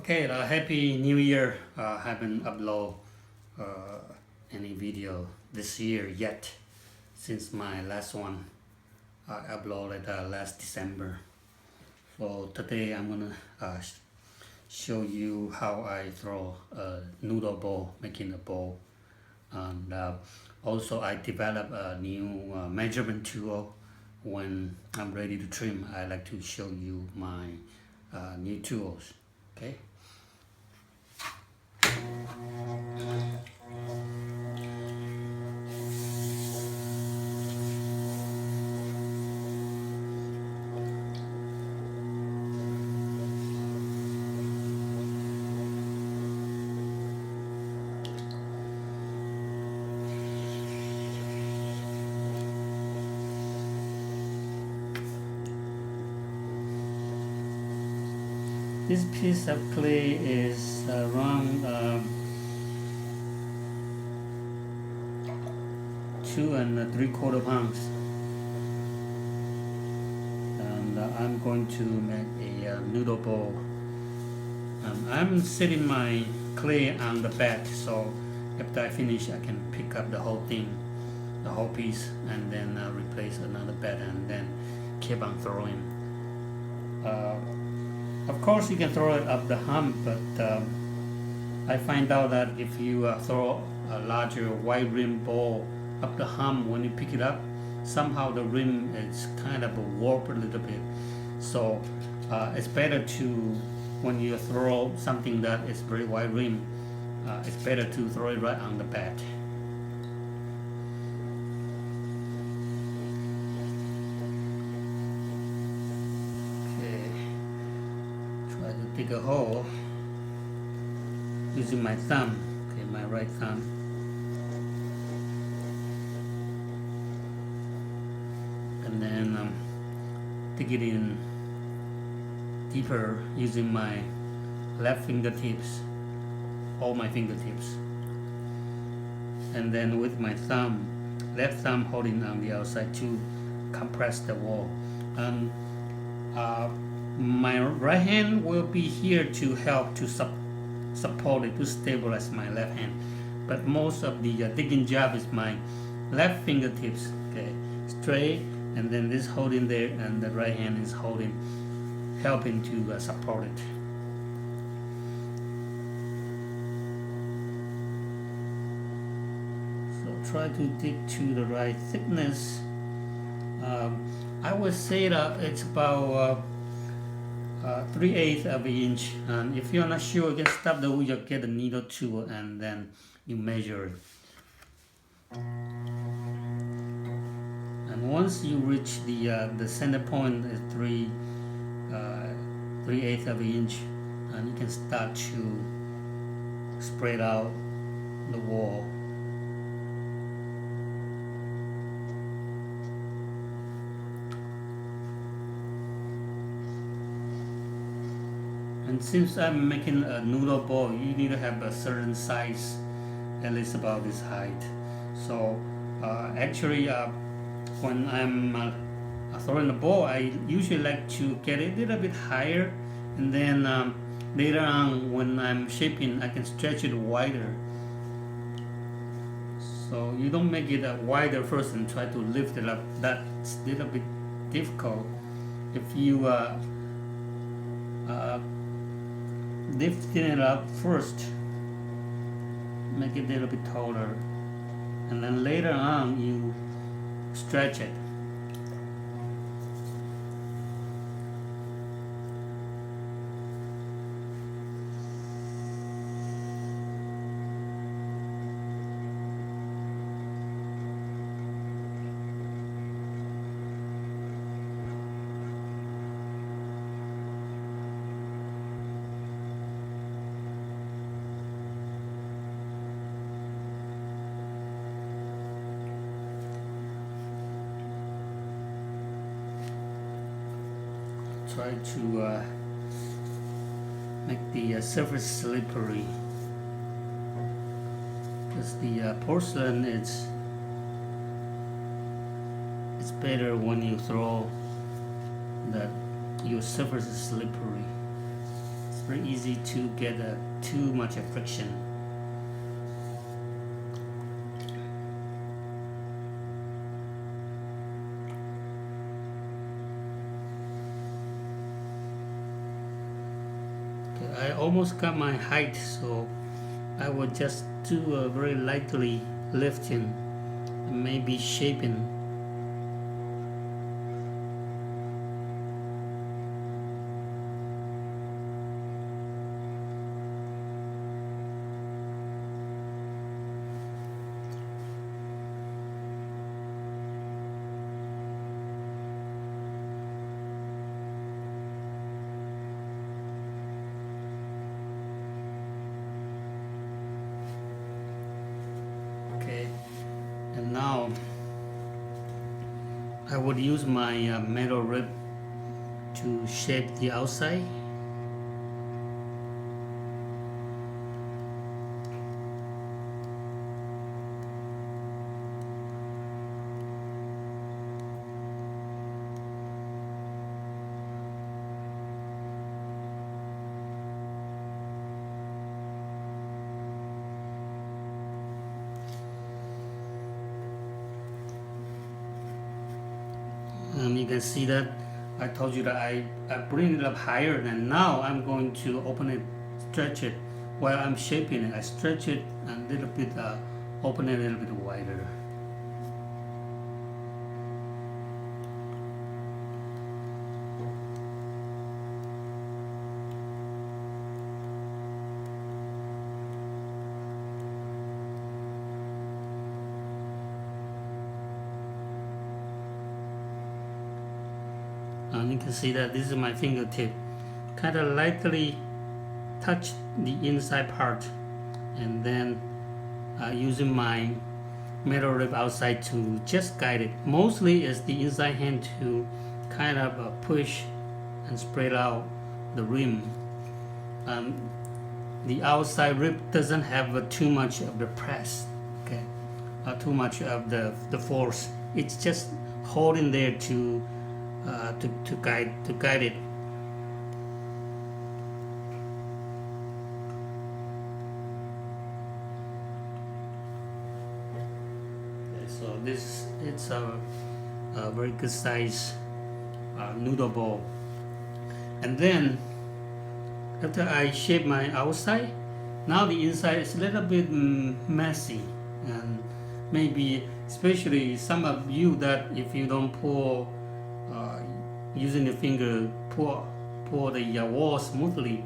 Okay, Happy New Year. Haven't uploaded any video this year yet since my last one I uploaded last December. So today I'm gonna show you how I throw a noodle bowl, making a bowl. And also I developed a new measurement tool. When I'm ready to trim, I like to show you my new tools. Okay. This piece of clay is around 2 3/4 pounds, and I'm going to make a noodle bowl. I'm setting my clay on the bed, so after I finish I can pick up the whole thing, the whole piece, and then replace another bed and then keep on throwing. Of course you can throw it up the hump, but I find out that if you throw a larger wide rim bowl up the hump, when you pick it up, somehow the rim is kind of warped a little bit. So it's better to, when you throw something that is very wide rim, it's better to throw it right on the bed. Dig a hole using my thumb, okay, my right thumb, and then dig it in deeper using my left fingertips, all my fingertips, and then with my thumb, left thumb holding on the outside to compress the wall. My right hand will be here to help to support it, to stabilize my left hand. But most of the digging job is my left fingertips, okay, straight, and then this holding there, and the right hand is holding, helping to support it. So try to dig to the right thickness. I would say that it's about 3/8 of an inch, and if you're not sure, you can stop the video, get a needle tool, and then you measure it. And once you reach the center point is 3/8 of an inch, and you can start to spread out the wall. And since I'm making a noodle bowl, you need to have a certain size, at least about this height. So actually, when I'm throwing the bowl, I usually like to get it a little bit higher, and then later on when I'm shaping, I can stretch it wider. So you don't make it wider first and try to lift it up. That's a little bit difficult. If you lifting it up first, make it a little bit taller, and then later on you stretch it. Try to make the surface slippery, because the porcelain it's better when you throw that your surface is slippery. It's very easy to get too much friction. I almost got my height, so I will just do a very lightly lifting, maybe shaping. And now I would use my metal rib to shape the outside. And you can see that I told you that I bring it up higher, and now I'm going to open it, stretch it. While I'm shaping it, I stretch it and a little bit, open it a little bit wider. And you can see that this is my fingertip. Kind of lightly touch the inside part, and then using my metal rib outside to just guide it. Mostly it's the inside hand to kind of push and spread out the rim. The outside rib doesn't have too much of the press, okay, too much of the force. It's just holding there to guide it. Okay, so it's a very good size noodle bowl. And then after I shape my outside, now the inside is a little bit messy, and maybe especially some of you that if you don't pour using the finger pour the wall smoothly,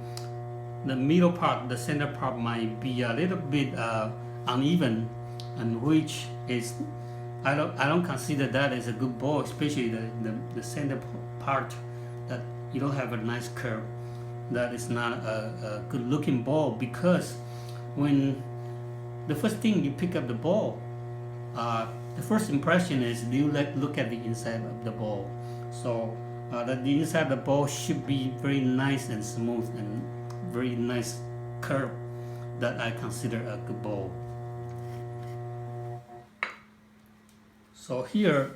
the middle part, the center part might be a little bit uneven, and which is I don't consider that as a good bowl, especially the center part that you don't have a nice curve. That is not a good looking bowl, because when the first thing you pick up the bowl, the first impression is you look at the inside of the bowl. So that the inside of the bowl should be very nice and smooth and very nice curve, that I consider a good bowl. So here,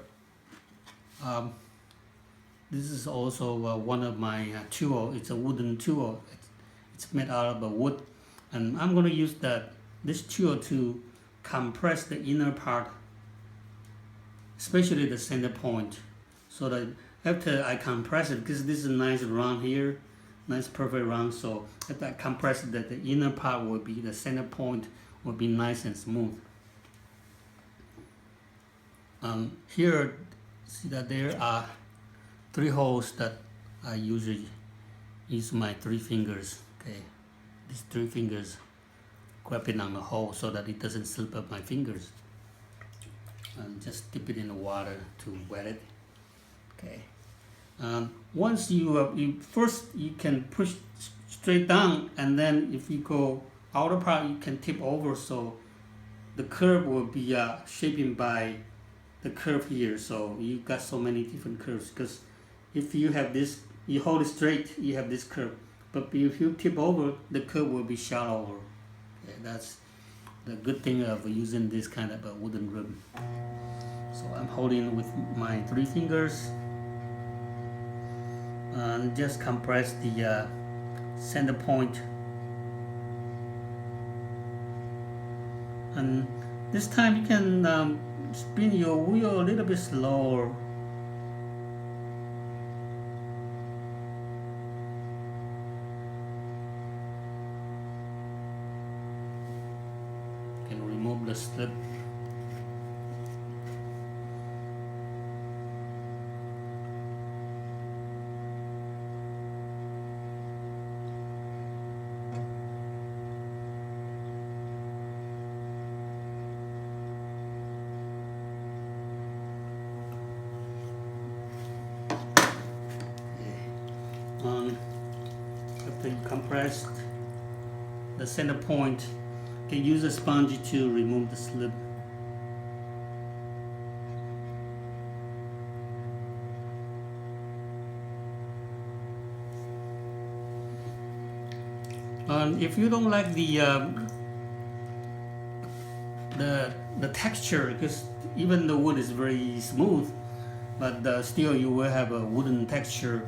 this is also one of my tool. It's a wooden tool. It's made out of wood, and I'm going to use this tool to compress the inner part, especially the center point, so that after I compress it, because this is a nice round here, nice perfect round, so after I compress it, that the inner part will be, the center point will be nice and smooth. Here, see that there are 3 holes that I usually use my 3 fingers. Okay, these 3 fingers, grabbing on the hole so that it doesn't slip up my fingers, and just dip it in the water to wet it. Okay. Once first you can push straight down, and then if you go outer part, you can tip over, so the curve will be shaping by the curve here. So you got so many different curves, because if you have this, you hold it straight, you have this curve, but if you tip over, the curve will be shallower. Okay, that's the good thing of using this kind of a wooden rib. So I'm holding with my 3 fingers and just compress the center point. And this time you can spin your wheel a little bit slower. You can remove the slip. After you compressed the center point, you can use a sponge to remove the slip. If you don't like the texture, because even the wood is very smooth, but still you will have a wooden texture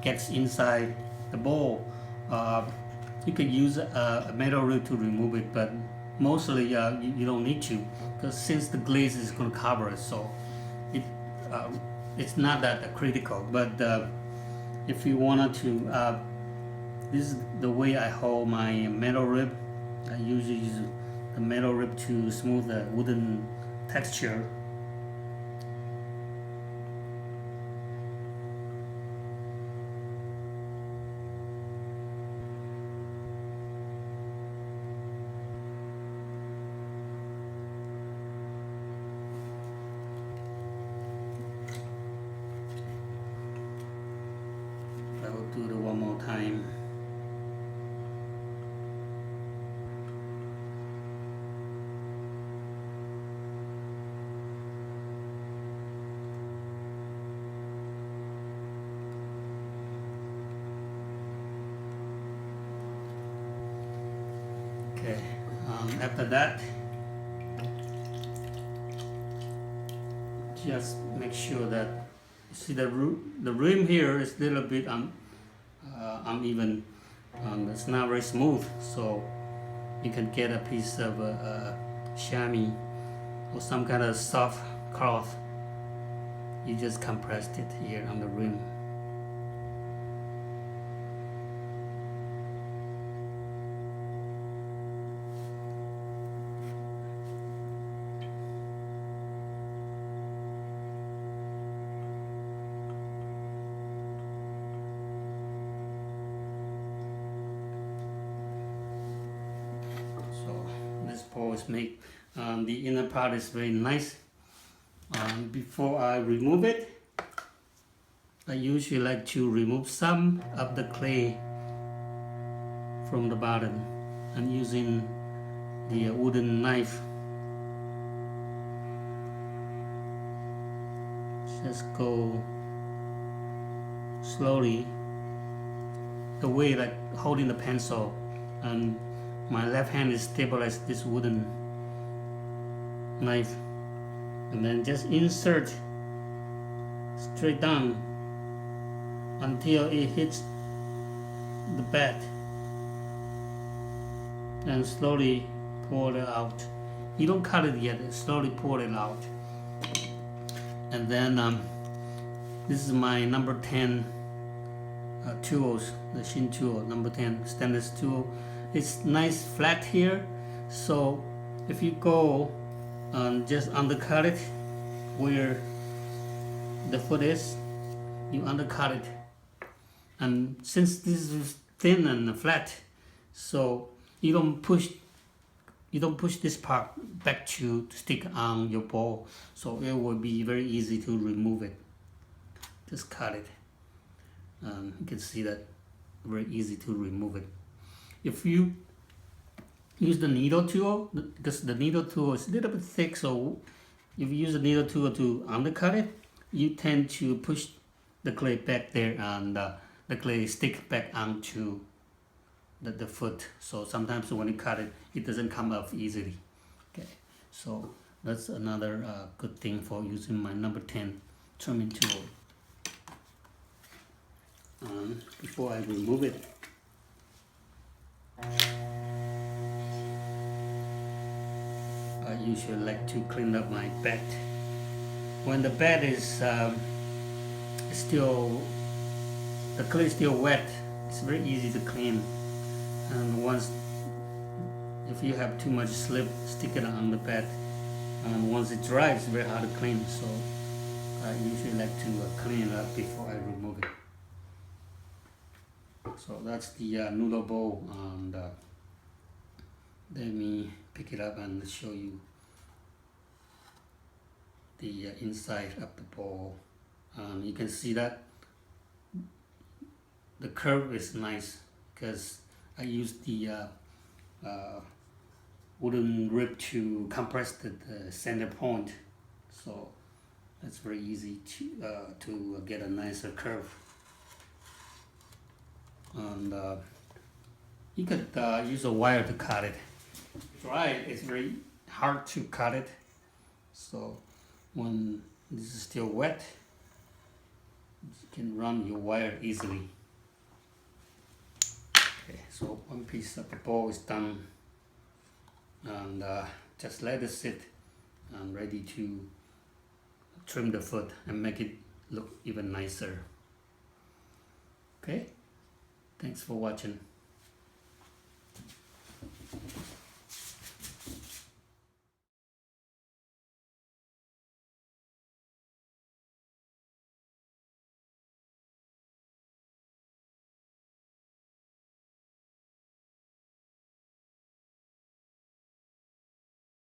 gets inside the bowl. You can use a metal rib to remove it, but mostly you don't need to, because since the glaze is going to cover it, so it's not that critical. But if you wanted to, this is the way I hold my metal rib. I usually use the metal rib to smooth the wooden texture. I will do it one more time. Okay, after that, just make sure that you see the rim here is a little bit uneven. It's not very smooth, so you can get a piece of chamois or some kind of soft cloth. You just compressed it here on the rim. Is make the inner part is very nice. Before I remove it, I usually like to remove some of the clay from the bottom. I'm using the wooden knife. Just go slowly, the way like holding the pencil, and my left hand is stabilized this wooden knife, and then just insert straight down until it hits the bed, and slowly pour it out. You don't cut it yet, slowly pour it out. And then this is my number 10 tools, the Hsin-Chuen number 10 stainless tool. It's nice flat here, so if you go just undercut it where the foot is, you undercut it. And since this is thin and flat, so you don't push this part back to stick on your bowl, so it will be very easy to remove it. Just cut it. You can see that very easy to remove it. If you use the needle tool, because the needle tool is a little bit thick, so if you use the needle tool to undercut it, you tend to push the clay back there, and the clay stick back onto the foot. So sometimes when you cut it, it doesn't come off easily. Okay, so that's another good thing for using my number 10 trimming tool. Before I remove it, usually like to clean up my bed. When the bed is still, the clay is still wet, it's very easy to clean. And once, if you have too much slip, stick it on the bed. And once it dries, it's very hard to clean. So I usually like to clean it up before I remove it. So that's the noodle bowl, and let me pick it up and show you the inside of the bowl. You can see that the curve is nice because I used the wooden rib to compress the center point, so it's very easy to get a nicer curve. And you could use a wire to cut it. Dry, it's very hard to cut it, so when this is still wet, you can run your wire easily. Okay, so one piece of the bowl is done, and just let it sit and ready to trim the foot and make it look even nicer. Okay, thanks for watching.